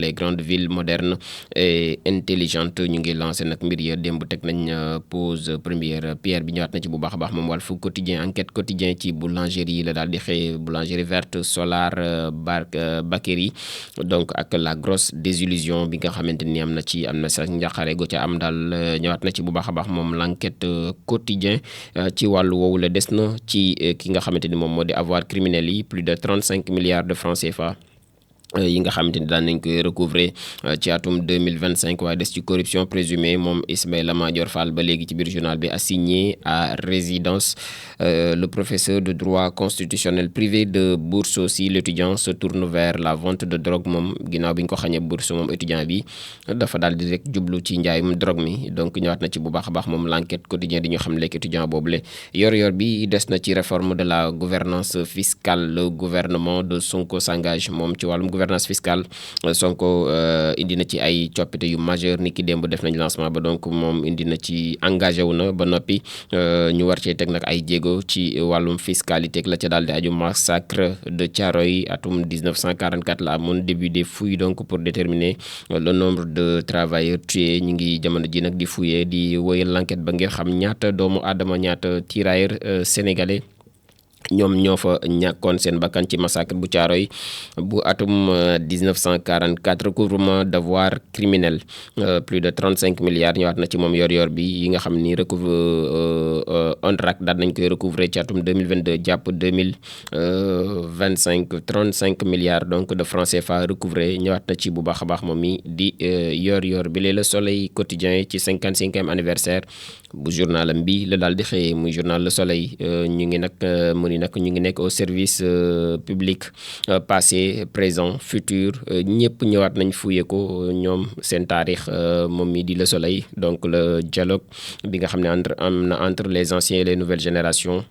les grandes villes modernes et intelligentes ñu ngi lancé nag mbir ya démb teg nañ pose première pierre bi ñëwaat na ci bu baax a baax moom Walf Quotidien enquête quotidien ci boulangerie la daal di xëy boulangerie verte Solar Bakery donc ak la grosse désillusion bi nga xamante ni am na sax njaqare go ca am daal ñëwaat na ci bu baax a baax moom l'enquête quotidien ci wàllu woowu la des na ci ki nga xamante ni moom moo di avoir criminel yi plus de 35 milliards de francs CFA yi nga xamante ni daan nañ koy recouvrer ci atum 2025 waaye des ci corruption présumée moom Ismaïla Madior Fall ba léegi ci biir journal bi assigné à résidence le professeur de droit constitutionnel privé de bourse aussi l'étudiant se tourne vers la vente de drogue moom ginnaaw bi ñu ko xañee bourse moom étudiant bi dafa daal di rek jublu ci njaayum drogue mi donc ñëwaat na ci bu baax a baax moom l'enquête quotidien di ñu xam lekk étudiant boobule yor bi des na ci réforme de la gouvernance fiscale le gouvernement de Sonko s'engage moom ci wàllum gouvernance fiscale Sonko indi na ci ay coppite yu majeur ni ki démb def nañ lancement ba donc moom indi na ci engagé wu na ba noppi ñu war cee teg nag ay jéego ci wàllum fiscalité la ca daal di aju massacre de Thiaroye atum 1944 la amoon début des fouilles donc pour déterminer le nombre de travailleurs tués ñu ngi jamono ji nag di fouiller di woyal l'enquête ba ngir xam ñaata doomu aadama ñaata tirailleurs sénégalais ñoom ñoo fa ñàkkoon seen bakkan ci massacre bu Thiaroye bu atum 1944 recouvrement d'avoir criminel plus de 35 milliards ñëwaat na ci moom yor bi yi nga xam ni ONRAC daal nañ koy recouvrer ci atum 2022 jàpp 2025 35 milliards donc de francs CFA recouvré ñëwaat na ci bu baax a baax moom mi di yor bi Le Soleil quotidien ci 55e anniversaire bu journalam bi la daal di xëyee muy journal Le Soleil ñu ngi nag ñu ngi nekk au service public passé présent futur ñëpp ñëwaat nañ fuye ko ñoom seen taarix moom mi di Le Soleil donc le dialogue bi nga xam ne am na entre les anciens et les nouvelles générations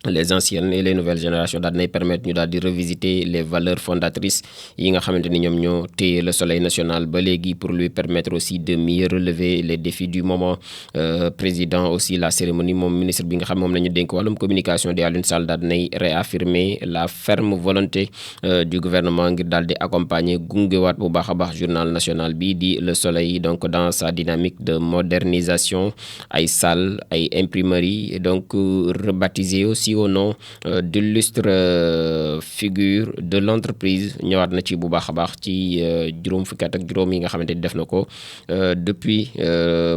les anciennes et les nouvelles générations daal dinay permettre ñu daal di revisiter les valeurs fondatrices yi nga xamante ni ñoom ñoo téye le soleil national ba léegi pour lui permettre aussi de mieux relever les défis du moment président aussi la cérémonie moom ministre bi nga xam moom la ñu dénk wàllum communication di Alioune Sall daal dinay réaffirmer la ferme volonté du gouvernement ngir daal di accompagner gungewaat bu baax a baax journal national bi di le soleil donc dans sa dynamique de modernisation ay salles ay imprimeries donc rebaptisé aussi au nom d'illustre figure de l'entreprise ñëwaat na ci bu baax a baax ci juróom fukki at ak juróom yi nga xamante ni def na ko depuis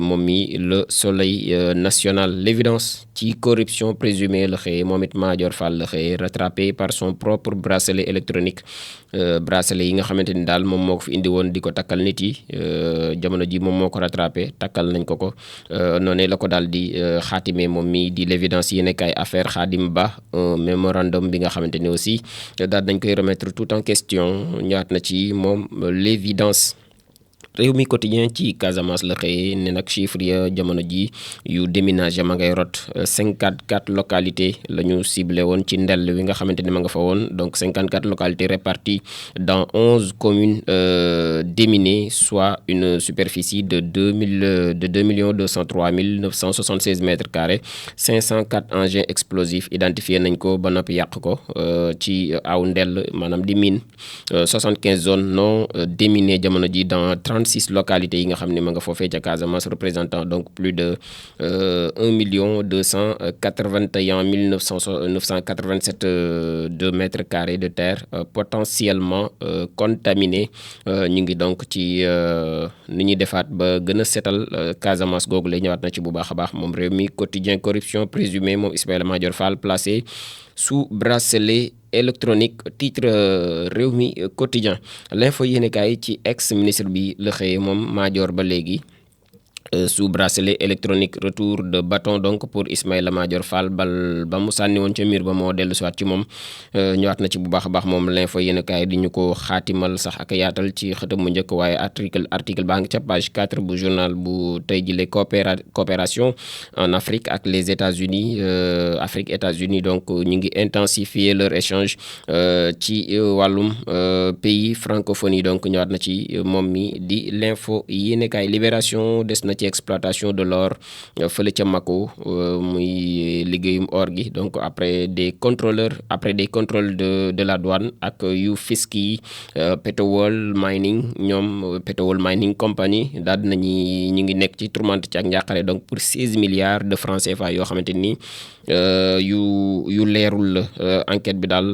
moom mi le soleil national l'évidence ci corruption présumée la xëye moom it Madior Fall la xëye rattrapé par son propre bracelet électronique bracelet yi nga xamante ni daal moom moo ko fi indi woon di ko takkal nit yi jamono ji moom moo ko rattrapé takkal nañ ko noonu la ko daal di xaatime moom mi di l'évidence yi nekk ay affaire Khadim Ba un mémorandum bi nga xamante ni aussi daal dañ koy remettre tout en question ñaat na ci moom l'évidence réew mi quotidien ci Casamance la xëyee ne nag chiffre ya jamono ji yu déménagé ma ngay rot 54 localités la ñu ciblé woon ci ndell wi nga xamante ni ma nga fa woon donc 54 localités réparties dans 11 communes déminées soit une superficie de 2 203 976 mètres carrés 504 engins explosifs identifié nañ ko ba noppi yàq ko ci aw ndell maanaam di mine 75 zones non déminées jamono ji dans 36 localités yi nga xam ne ma nga foofee ca Casamance représentant donc plus de 1 281 987 2 mètres carrés de terre potentiellement contaminés ñu ngi donc ci ni ñuy defaat ba gën a setal Casamance googu la ñëwaat na ci bu baax a baax moom réew mi quotidien corruption présumée moom Ismaïla Madior Fall placé sous bracelet électronique titre réew mi quotidien l'info yéenekaay ci ex ministre bi la xëyee moom Madior ba léegi sous bracelet électronique retour de bâton donc pour Ismaïla Madior Fall bal ba mu sànni woon ca mur ba moo dellu siwaat ci moom ñëwaat na ci bu baax a baax moom l'info yéenekaay di ñu ko xaatimal sax ak yaatal ci xëtam mu njëkk waaye article baa ngi ca page 4 bu journal bu tey jile coopération en Afrique ak les États-Unis Afrique États-Unis donc ñu ngi intensifier leur échange ci wàllum pays francophonie donc ñëwaat na ci moom mi di l'info yéenekaay Libération des na ci exploitation de l'or fële ca Mako muy liggéeyum or gi. Donc après des contrôles de la douane ak yu fisc yi Petowol Mining ñoom Petowol Mining Company daal dinañu ñu ngi nekk ci tourmente ci ak njàqare donc pour 16 milliards de francs CFA yoo xamante ni yu leerul la enquête bi daal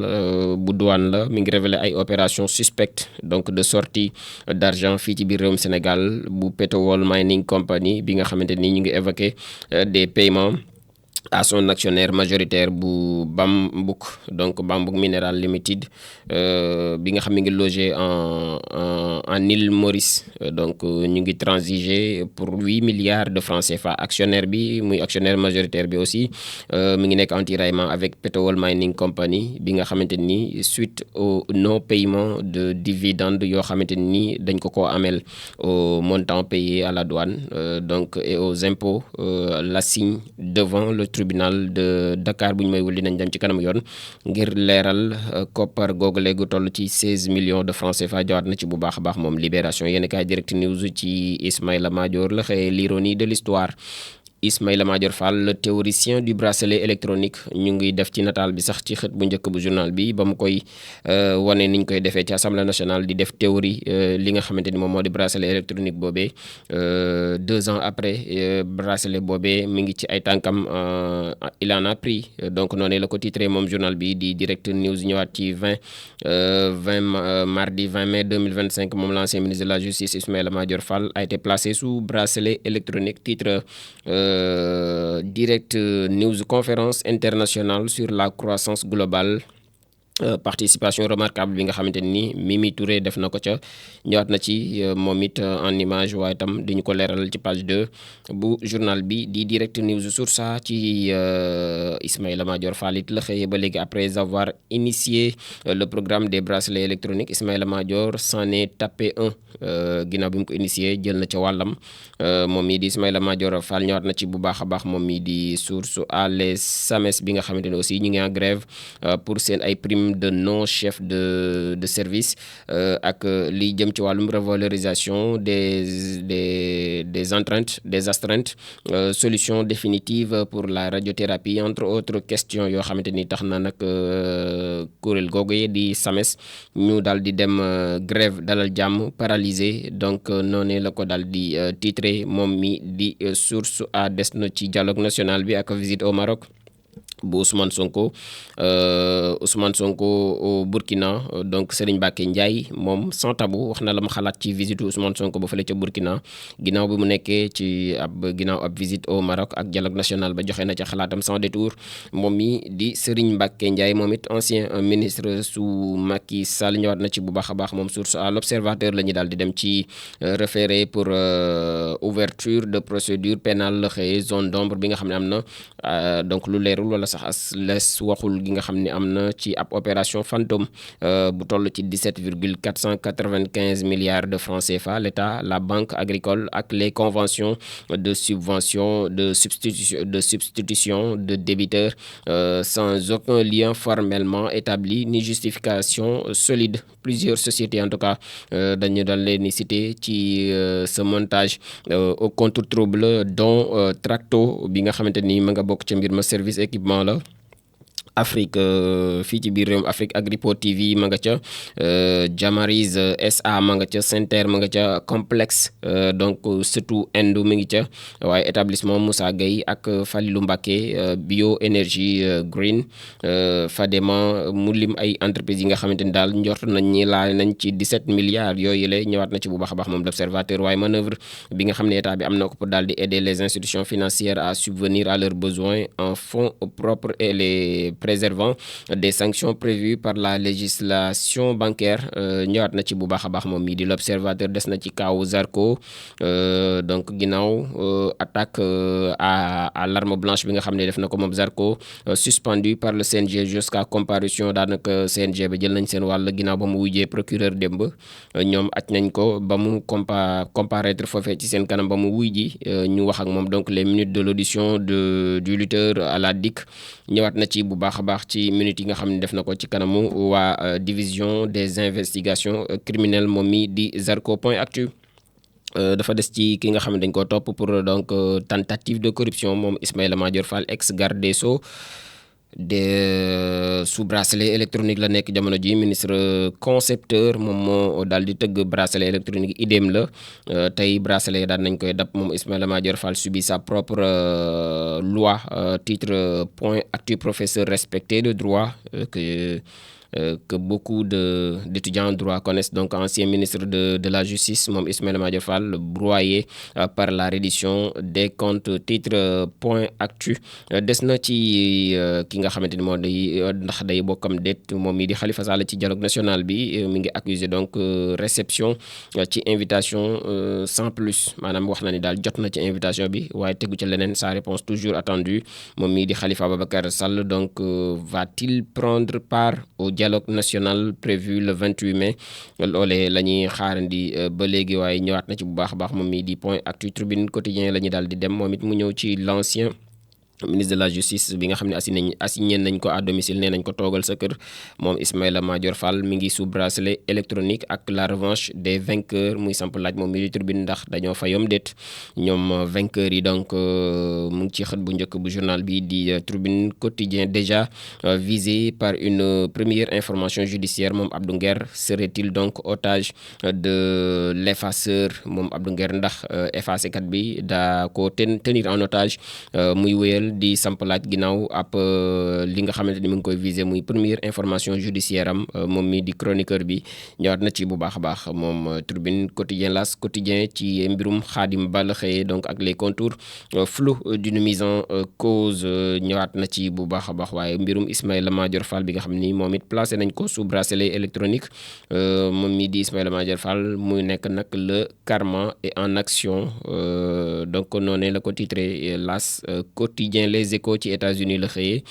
bu douane la mi ngi révélé ay opération suspecte donc de sortie d'argent fii ci biir réewum Sénégal bu Petowol Mining Company bi nga xamante ni ñu ngi évoqué des paiements à son actionnaire majoritaire bu Bambouk donc Bambouk Mineral Limited bi nga xam ne ngi logé en île Maurice donc ñu ngi transiger pour 8 milliards de francs CFA actionnaire bi muy actionnaire majoritaire bi aussi mi ngi nekk en tiraillement avec Petowol Mining Company bi nga xamante ni suite au non paiement de dividendes yoo xamante ni dañ ko amel au montant payé à la douane donc et aux impôts l'assigne devant le tribunal de Dakar bu ñu may wul dinañ dem ci kanam yoon ngir leeral koppar googu léegi toll ci 16 millions de francs CFA jawaat na ci bu baax a baax moom Libération yéen kaay Direct News ci Ismaïla Madior la xëye l'ironie de l'histoire. Ismaïla Madior Fall le théoricien du bracelet électronique ñu ngi def ci nataal bi sax ci xët bu njëkk bu journal bi ba mu koy wane niñ koy defee ci assemblée nationale di def théorie li nga xamante ni moom moo di bracelet électronique boobee 2 ans après bracelet boobee mi ngi ci ay tànkam il en a pris donc noonu la ko titré moom journal bi di Direct News ñëwaat ci mardi 20 mai 2025 moom l'ancien ministre de la justice Ismaïla Madior Fall a été placé sous bracelet électronique titre Direct News conférence internationale sur la croissance globale participation remarquable bi nga xamante ni Mimi Touré def na ko ca ñëwaat na ci moom it en image waaye itam diñu ko leeral ci page 2 bu journal bi di Direct News sur ça ci Ismaïla Madior Fall it la xëyee ba léegi après avoir initié le programme des bracelets électroniques Ismaïla Madior s'en est tapé un ginnaaw bi mu ko initié jël na ca wàllam moom mii di Ismaïla Madior Fall ñëwaat na ci bu baax a baax moom mii di source à les SAMES bi nga xamante ne aussi ñu ngi en grève pour seen ay prime de non chef de service ak li jëm ci wàllum revalorisation des astreintes solution définitive pour la radiothérapie entre autres questions yoo xamante ni tax na nag kuréel googu di SAMES ñu daal di dem grève dalal jàmm paralysé donc noonu la ko daal di titré moom mi di source a des na ci dialogue national bi ak visite au Maroc bu Ousmane Sonko au Burkina donc Serigne Mbacké Ndiaye moom sans tabou wax na la ma xalaat ci visite Ousmane Sonko ba fële ca Burkina ginnaaw bi mu nekkee ci ginnaaw ab visite au Maroc ak dialogue national ba joxe na ca xalaatam sans détour moom mi di Serigne Mbacké Ndiaye moom it ancien ministre sous Macky Sall ñëwaat na ci bu baax a baax moom source à l'observateur la ñu daal di dem ci référé pour ouverture de procédure pénale la xëye zone d'ombre bi nga xam ne am na donc lu leerul wala sax as les waxul gi nga xam ne am na ci ab opération fantôme bu toll ci 17,495 milliards de francs CFA l'État la banque agricole ak les conventions de subvention de substitution de débiteurs sans aucun lien formellement établi ni justification solide plusieurs sociétés en tout cas dañu daan leen ni cité ci ce montage au compte trouble dont Tracto bi nga xamante ni ma nga bokk ca mbir ma service équipement la Afrique fii ci biir réewum Afrique Agripo TV ma nga ca Jamariz SA ma nga ca Senter ma nga ca complexe donc surtout Endo mi ngi ca waaye établissement Moussa Gueye ak Falilou Mbacké bio énergie green Fadema mu lim ay entreprises yi nga xamante ni daal njort nañ ñi laal nañ ci 17 milliards yooyu la ñëwaat na ci bu baax a baax moom l'observateur waaye manœuvre bi nga xam ne état bi am na ko pour daal di aider les institutions financières à subvenir à leurs besoins en fonds propres et les préservant des sanctions prévues par la législation bancaire ñëwaat na ci bu baax a baax moom mii di l'observateur des na ci kaw Zarko donc ginnaaw attaque à l'arme blanche bi nga xam ne def na ko moom Zarko suspendu par le CNG jusqu'à comparution daanaka CNG ba jël nañ seen wàll ginnaaw ba mu wujjee procureur démb ñoom aj nañ ko ba mu comparaître foofee ci seen kanam ba mu wuy ji ñu wax ak moom donc les minutes de l'audition du lutteur à la DIC ñëwaat na ci bu baax a baax ci minutes yi nga xam ne def na ko ci kanamu waa division des investigations criminelles moom mi di Zarko point actu dafa des ci ki nga xam ne dañ koo topp pour donc tentative de corruption moom Ismaïla Madior Fall ex garde des Sceaux sous bracelet électronique la nekk jamono ji ministre concepteur moom moo daal di tëgg bracelet électronique idéem la tey bracelet daal nañ koy dab moom Ismaïla Madior Fall subit sa propre loi titre point actu professeur respecté de droit que beaucoup d'étudiants en droit connaissent. Donc ancien ministre de la justice moom Ismaïla Madior Fall broyé par la reddition des comptes titre point actu des na ci ki nga xamante ni moo day ndax day bokkam déet moom mii di Khalifa Sall ci dialogue national bi mi ngi accusé donc réception ci invitation sans plus maanaam wax na ni daal jot na ci invitation bi waaye tegu ci leneen sa réponse toujours attendue moom mii di Khalifa Ababacar Sall donc va-t-il prendre part au dialogue national prévu le 28 mai loolee la ñuy xaarandi ba léegi waaye ñëwaat na ci bu baax a baax moom mii di point actu tribune quotidien la ñu daal di dem moom it mu ñëw ci l'ancien ministre de la justice bi nga xam ne assigné nañ ko à domicile nee nañ ko toogal sa kër moom Ismaïla Madior Fall mi ngi sous bracelet électronique ak la revanche des vainqueurs muy samp laaj moom mi di tribune ndax dañoo fayom déet ñoom vainqueurs yi donc mu ngi ci xët bu njëkk bu journal bi di tribune quotidien déjà visé par une première information judiciaire moom Abdou Nguer serait-il donc otage de l'effaceur moom Abdou Nguer ndax effacé kat bi daa ko tenir en otage muy wéyal di samp laaj ginnaaw ab li nga xamante ni mu ngi koy visé muy première information judiciaire am moom mi di chroniqueur bi ñëwaat na ci bu baax a baax moom tribune quotidien las quotidien ci mbirum Khadim Ba la xëyee donc ak les contours flous d'une mise en cause ñëwaat na ci bu baax a baax waaye mbirum Ismaïla Madior Fall bi nga xam ni moom it placé nañ ko sous bracelet électronique moom mi di Ismaïla Madior Fall muy nekk nag le karma est en action donc noonu la ko titré las quotidien les Échos ci États-Unis la xëyee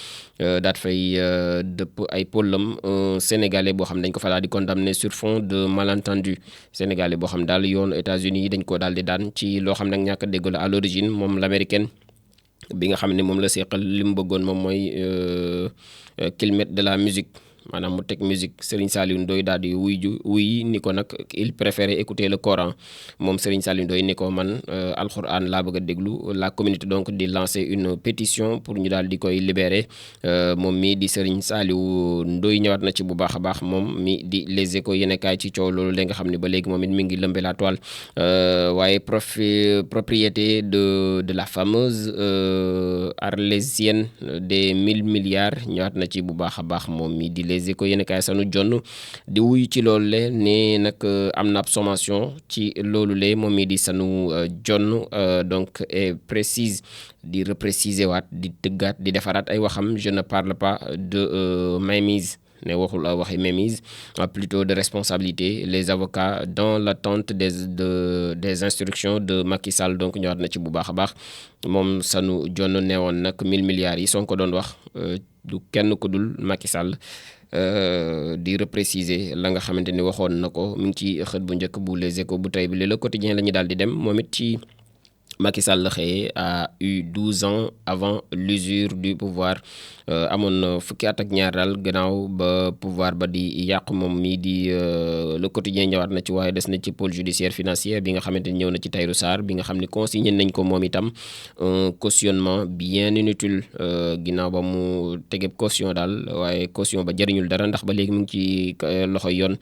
daat fay dëpp ay pollam sénégalais boo xam ne dañ ko fa daal di condamné sur fond de malentendu sénégalais boo xam daal yoonu États-Unis dañ ko daal di daan ci loo xam nag ñàkk a déggoo la à l'origine moom l'américaine bi nga xam ne moom la seqal li mu bëggoon moom mooy qu'il mette de la musique maanaam mu teg musique Serigne Saliou Ndoye daal di wuy ni ko nag il préférait écouter le Coran moom Serigne Saliou Ndoye ni ko man alxuraan laa bëgg a déglu la communauté donc di lancer une pétition pour ñu daal di koy libérer moom mi di Serigne Saliou Ndoye ñëwaat na ci bu baax a baax moom mi di les Échos yéenekaay ci coow loolu la nga xam ne ba léegi moom it mi ngi lëmbe la toile waaye propriété de la fameuse arlésienne des 1000 milliards ñëwaat na ci bu baax a baax moom mi di les Échos yéen kaay sanu jonn di wuyu ci loolu le ne nag am na ab sommation ci loolu le moom mi di sanu jonn donc et précise di repréciser waat di tëggaat di defaraat ay waxam je ne parle pas de mainmise ne waxul waxi mainmise plutôt de responsabilité les avocats dans l'attente des instructions de Macky Sall donc ñëwaat na ci bu baax a baax moom sanu jonn neewoon nag 1000 milliards yi Sonko doon wax du kenn ku dul Macky Sall di repréciser la nga xamante ni waxoon na ko mu ngi ci xët bu njëkk bu les Échos bu tey bi le quotidien la ñu daal di dem moom it ci Macky Sall la xëyee a eu 12 ans avant l'usure du pouvoir amoon fukki at ak ñaar daal gannaaw ba pouvoir ba di yàqu moom mii di le quotidien ñëwaat na ci waaye des na ci pôle judiciaire financier bi nga xamante ni ñëw na ci Tahirou Sarr bi nga xam ne consigné nañ ko moom itam un cautionnement bien inutile ginnaaw ba mu tegeb caution daal waaye caution ba jëriñul dara ndax ba léegi mu ngi ci loxo yoon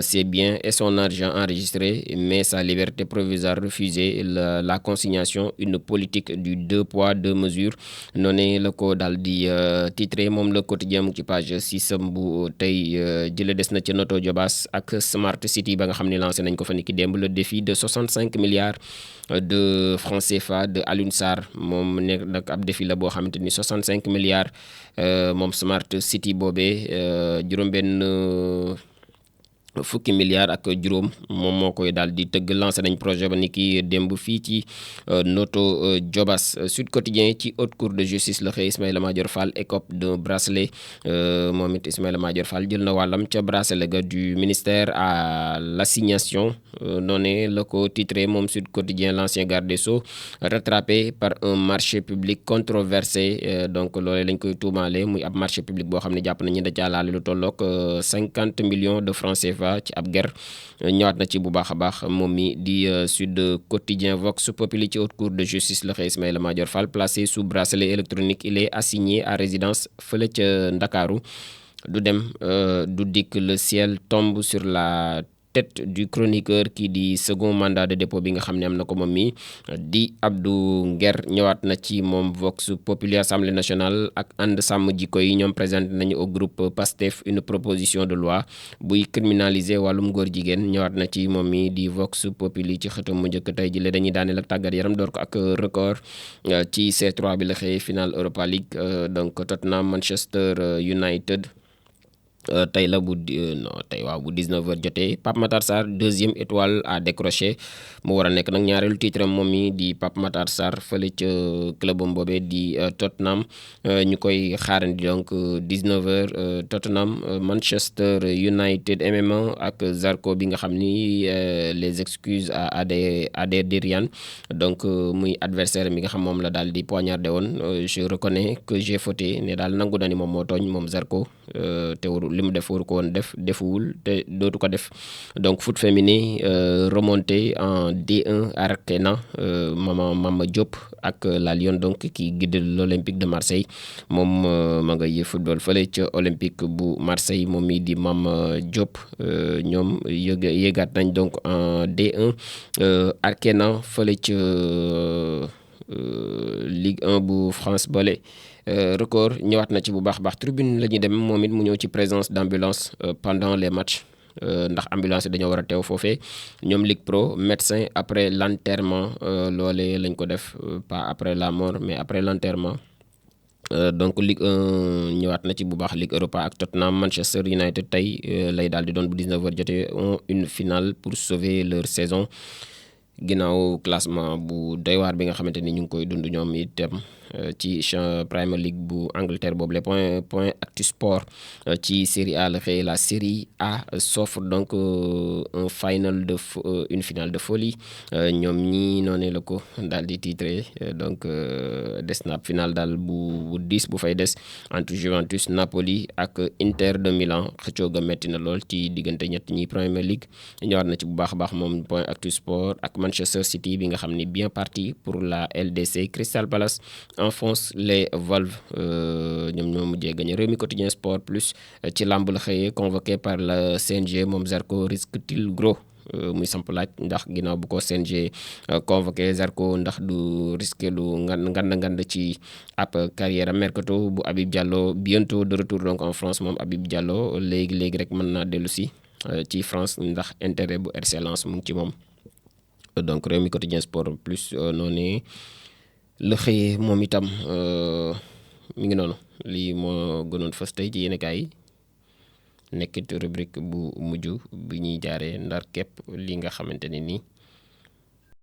c'est bien et son argent enregistré mais sa liberté provisoire refusée la consignation une politique du 2 poids 2 mesures noonu la ko daal di titré moom le quotidien mu ci page 6 bu tey jële des na ca Noto Diobass ak Smart City ba nga xam ne lancé nañ ko fa niki démb le défi de 65 milliards de francs CFA de Alioune Sarr moom nekk nag ab défi la boo xamante ni 65 milliards moom Smart City boobee juróom-benn fukki milliards ak juróom moom moo koy daal di tëgg lancé nañ projet ba ni ki démb fii ci Noto Diobass Sud Quotidien ci haute cour de justice la xëy Ismaïla Madior Fall écope d'un bracelet moom it Ismaïla Madior Fall jël na wàllam ca bracelet ga du ministère à l'assignation noonu la ko titré moom Sud Quotidien l'ancien garde des Sceaux rattrapé par un marché public controversé donc loolee lañ koy tuumaale muy ab marché public boo xam ne jàpp nañu da caa laale lu tolloog 50 millions de francs CFA FIFA ci ab guerre ñëwaat na ci bu baax a baax moom mi di Sud Quotidien. Vox Populi ci haute cour de justice la xëy Ismaïla Madior Fall placé sous bracelet électronique il est assigné à résidence fële ca Ndakaaru du dem du dikk. Le ciel tombe sur la tête du chroniqueur kii di second mandat de dépôt bi nga xam ne am na ko moom mi di Abdou Nguer ñëwaat na ci moom Vox Populi. Assemblée nationale ak ànd sàmm jikko yi ñoom présenté nañu au groupe PASTEF une proposition de loi buy criminaliser wàllum góor jigéen ñëwaat na ci moom mi di Vox Populi ci xëtam mu njëkk tey ji le dañuy daaneel ak tàggat yaram door ko ak record ci C3 bi la xëy final Europa League donc Tottenham Manchester United tey la bu 19h jotee. Pape Matar Sarr deuxième étoile à décrocher mu war a nekk nag ñaareelu titre moom mi di Pape Matar Sarr fële ca clubam boobee di Tottenham ñu koy xaarandi donc 19h Tottenham Manchester United MMA ak Zarco bi nga xam ni les excuses à Ader Diriane donc muy adversaire mi nga xam moom la daal di poignardé woon je reconnais que j'ai fauté ne daal nangu na ni moom moo tooñ moom Zarco te warul li mu def waru ko woon def defuwul te dootu ko def. Donc foot féminin remonté en D1 Arkena Mama Diop ak la Lyon donc qui guide l'Olympique de Marseille moom ma ngay football fële ca Olympique bu Marseille moom mi di Mama Diop ñoom yéegaat nañ donc en D1 Arkena fële ca Ligue 1 bu France bale record ñëwaat na ci bu baax baax tribune la ñuy dem moom it mu ñëw ci présence d'ambulance pendant les matchs ndax ambulance yi dañoo war a teew foofee ñoom Ligue Pro médecin après l'enterrement loolee lañ ko def pas après la mort mais après l'enterrement donc Ligue 1 ñëwaat na ci bu baax Ligue Europa ak Tottenham Manchester United tey lay daal di doon bu 19h jotee une finale pour sauver leur saison ginnaaw classement bu doy waar bi nga xamante ni ñu ngi koy dund ñoom itam ci Premier League bu Angleterre boobu les point Actu Sport ci Série A la xëy la Série A s'offre donc un final une finale de folie ñoom ñii noonu la ko daal di titré donc des na final daal bu 10 bu fay des entre Juventus Napoli ak Inter de Milan xëccoo ga metti na lool ci diggante ñett ñi Premier League ñëwaat na ci bu baax a baax moom point Actu Sport ak Manchester City bi nga xam ni bien parti pour la LDC. Crystal Palace enfonce les valves ñoom ñoo mujjee gagné. Rewmi Quotidien Sport Plus ci làmb la xëyee convoqué par le CNG moom Zarco risque-t-il gros muy samp laaj ndax ginnaaw bu ko CNG convoqué Zarco ndax du risqué lu ngand ci ab carrière mercato bu Habib Diallo bientôt de retour donc en France moom Habib Diallo léegi rek mën naa dellu si ci France ndax intérêt bu RC Lens mu ngi ci moom. Donc Rewmi Quotidien Sport Plus noonu la xëyee moom itam mi ngi noonu lii moo gënoon fës tey ci yéenekaay yi nekkit rubrique bu mujj bi ñuy jaaree ndar képp li nga xamante ne nii